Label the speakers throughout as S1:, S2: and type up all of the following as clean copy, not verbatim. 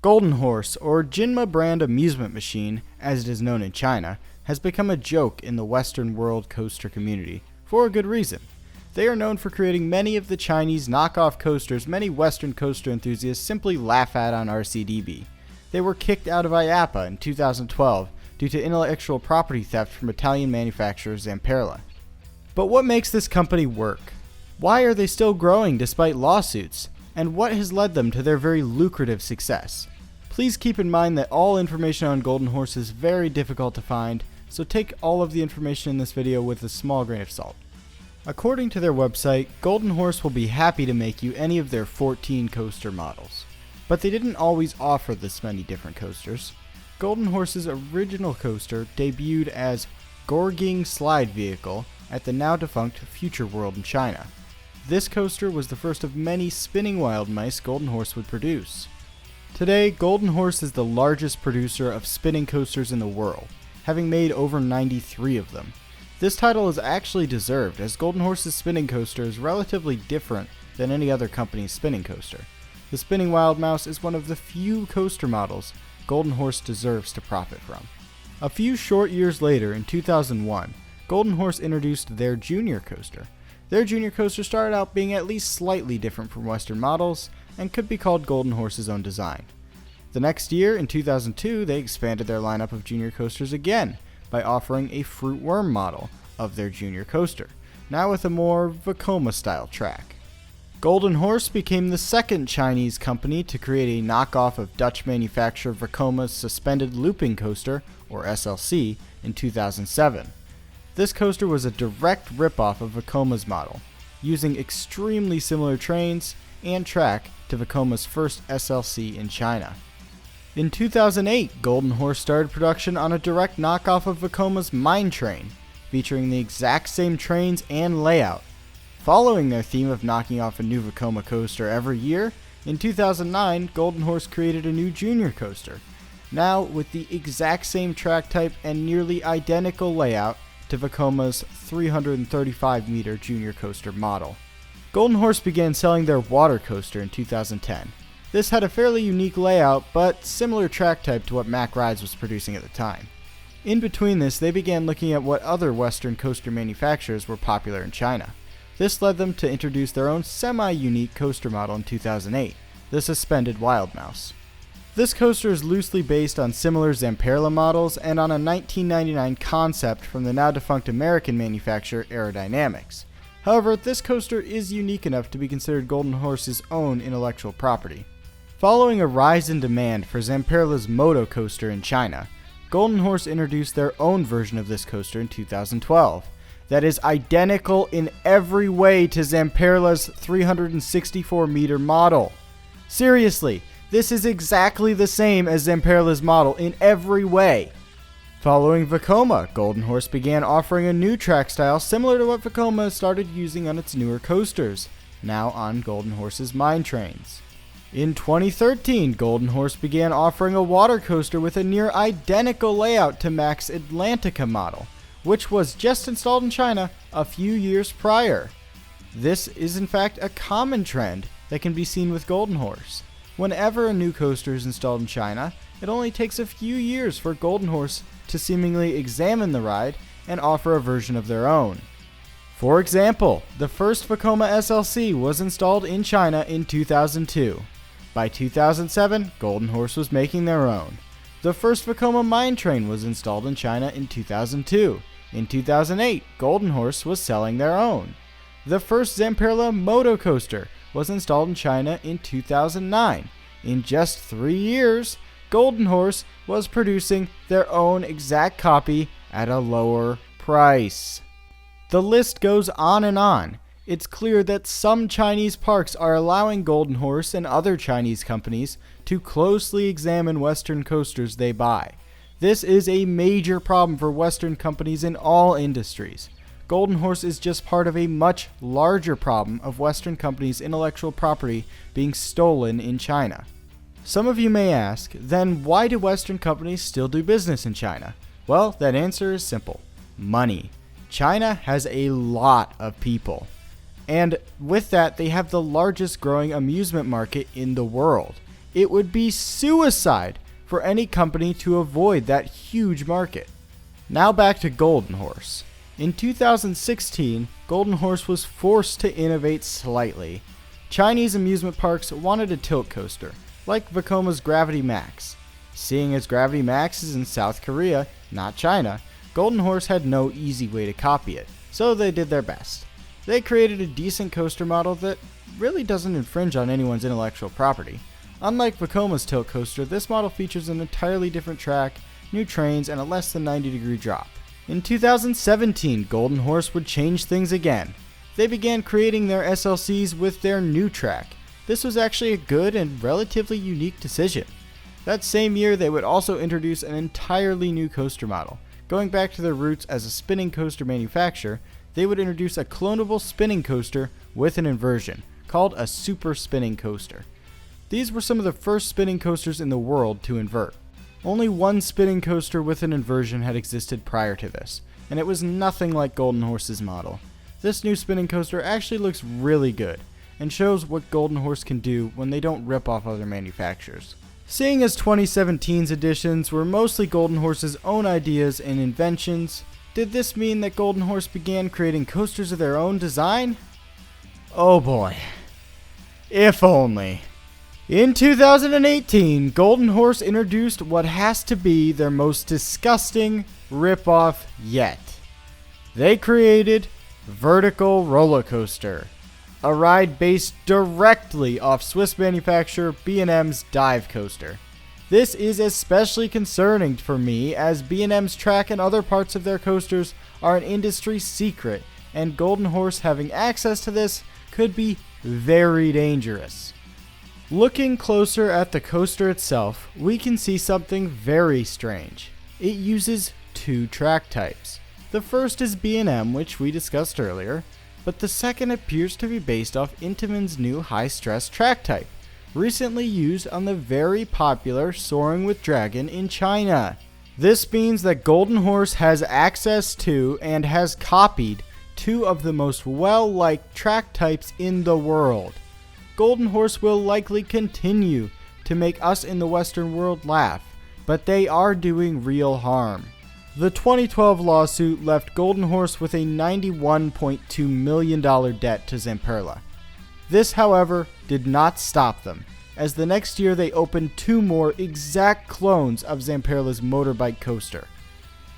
S1: Golden Horse, or Jinma brand amusement machine, as it is known in China, has become a joke in the Western world coaster community, for a good reason. They are known for creating many of the Chinese knockoff coasters many Western coaster enthusiasts simply laugh at on RCDB. They were kicked out of IAAPA in 2012 due to intellectual property theft from Italian manufacturer Zamperla. But what makes this company work? Why are they still growing despite lawsuits? And what has led them to their very lucrative success? Please keep in mind that all information on Golden Horse is very difficult to find, so take all of the information in this video with a small grain of salt. According to their website, Golden Horse will be happy to make you any of their 14 coaster models. But they didn't always offer this many different coasters. Golden Horse's original coaster debuted as Gorging Slide Vehicle at the now defunct Future World in China. This coaster was the first of many spinning wild mice Golden Horse would produce. Today, Golden Horse is the largest producer of spinning coasters in the world, having made over 93 of them. This title is actually deserved, as Golden Horse's spinning coaster is relatively different than any other company's spinning coaster. The Spinning Wild Mouse is one of the few coaster models Golden Horse deserves to profit from. A few short years later, in 2001, Golden Horse introduced their Junior coaster. Their Junior coaster started out being at least slightly different from Western models, and could be called Golden Horse's own design. The next year, in 2002, they expanded their lineup of Junior coasters again by offering a Fruit Worm model of their Junior coaster, now with a more Vekoma-style track. Golden Horse became the second Chinese company to create a knockoff of Dutch manufacturer Vekoma's suspended looping coaster, or SLC, in 2007. This coaster was a direct ripoff of Vekoma's model, using extremely similar trains and track to Vekoma's first SLC in China. In 2008, Golden Horse started production on a direct knockoff of Vekoma's Mine Train, featuring the exact same trains and layout. Following their theme of knocking off a new Vekoma coaster every year, in 2009, Golden Horse created a new Junior coaster, now with the exact same track type and nearly identical layout to Vekoma's 335-meter Junior coaster model. Golden Horse began selling their water coaster in 2010. This had a fairly unique layout, but similar track type to what Mack Rides was producing at the time. In between this, they began looking at what other Western coaster manufacturers were popular in China. This led them to introduce their own semi-unique coaster model in 2008, the Suspended Wild Mouse. This coaster is loosely based on similar Zamperla models and on a 1999 concept from the now defunct American manufacturer Aerodynamics. However, this coaster is unique enough to be considered Golden Horse's own intellectual property. Following a rise in demand for Zamperla's Moto coaster in China, Golden Horse introduced their own version of this coaster in 2012 that is identical in every way to Zamperla's 364-meter model. Seriously, this is exactly the same as Zamperla's model in every way. Following Vekoma, Golden Horse began offering a new track style similar to what Vekoma started using on its newer coasters, now on Golden Horse's mine trains. In 2013, Golden Horse began offering a water coaster with a near identical layout to Mack's Atlantica model, which was just installed in China a few years prior. This is in fact a common trend that can be seen with Golden Horse. Whenever a new coaster is installed in China, it only takes a few years for Golden Horse to seemingly examine the ride and offer a version of their own. For example, the first Vekoma SLC was installed in China in 2002. By 2007, Golden Horse was making their own. The first Vekoma Mine Train was installed in China in 2002. In 2008, Golden Horse was selling their own. The first Zamperla Moto coaster was installed in China in 2009. In just 3 years, Golden Horse was producing their own exact copy at a lower price. The list goes on and on. It's clear that some Chinese parks are allowing Golden Horse and other Chinese companies to closely examine Western coasters they buy. This is a major problem for Western companies in all industries. Golden Horse is just part of a much larger problem of Western companies' intellectual property being stolen in China. Some of you may ask, then why do Western companies still do business in China? Well, that answer is simple. Money. China has a lot of people. And with that, they have the largest growing amusement market in the world. It would be suicide for any company to avoid that huge market. Now back to Golden Horse. In 2016, Golden Horse was forced to innovate slightly. Chinese amusement parks wanted a tilt coaster, like Vekoma's Gravity Max. Seeing as Gravity Max is in South Korea, not China, Golden Horse had no easy way to copy it, so they did their best. They created a decent coaster model that really doesn't infringe on anyone's intellectual property. Unlike Vekoma's tilt coaster, this model features an entirely different track, new trains, and a less than 90-degree drop. In 2017, Golden Horse would change things again. They began creating their SLCs with their new track. This was actually a good and relatively unique decision. That same year, they would also introduce an entirely new coaster model. Going back to their roots as a spinning coaster manufacturer, they would introduce a clonable spinning coaster with an inversion, called a super spinning coaster. These were some of the first spinning coasters in the world to invert. Only one spinning coaster with an inversion had existed prior to this, and it was nothing like Golden Horse's model. This new spinning coaster actually looks really good, and shows what Golden Horse can do when they don't rip off other manufacturers. Seeing as 2017's editions were mostly Golden Horse's own ideas and inventions, did this mean that Golden Horse began creating coasters of their own design? Oh boy. If only. In 2018, Golden Horse introduced what has to be their most disgusting ripoff yet. They created Vertical Roller Coaster, a ride based directly off Swiss manufacturer B&M's dive coaster. This is especially concerning for me as B&M's track and other parts of their coasters are an industry secret, and Golden Horse having access to this could be very dangerous. Looking closer at the coaster itself, we can see something very strange. It uses two track types. The first is B&M, which we discussed earlier, but the second appears to be based off Intamin's new high-stress track type, recently used on the very popular Soaring with Dragon in China. This means that Golden Horse has access to and has copied two of the most well-liked track types in the world. Golden Horse will likely continue to make us in the Western world laugh, but they are doing real harm. The 2012 lawsuit left Golden Horse with a $91.2 million debt to Zamperla. This, however, did not stop them, as the next year they opened two more exact clones of Zamperla's motorbike coaster.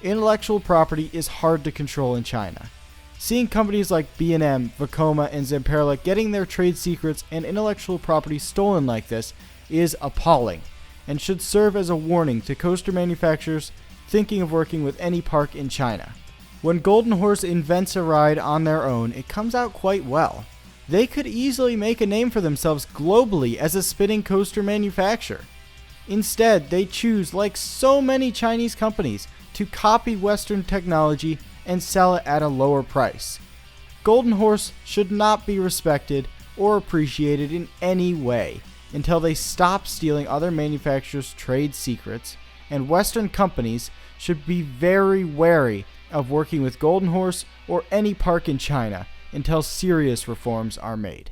S1: Intellectual property is hard to control in China. Seeing companies like B&M, Vekoma, and Zamperla getting their trade secrets and intellectual property stolen like this is appalling, and should serve as a warning to coaster manufacturers thinking of working with any park in China. When Golden Horse invents a ride on their own, it comes out quite well. They could easily make a name for themselves globally as a spinning coaster manufacturer. Instead, they choose, like so many Chinese companies, to copy Western technology and sell it at a lower price. Golden Horse should not be respected or appreciated in any way until they stop stealing other manufacturers' trade secrets, and Western companies should be very wary of working with Golden Horse or any park in China until serious reforms are made.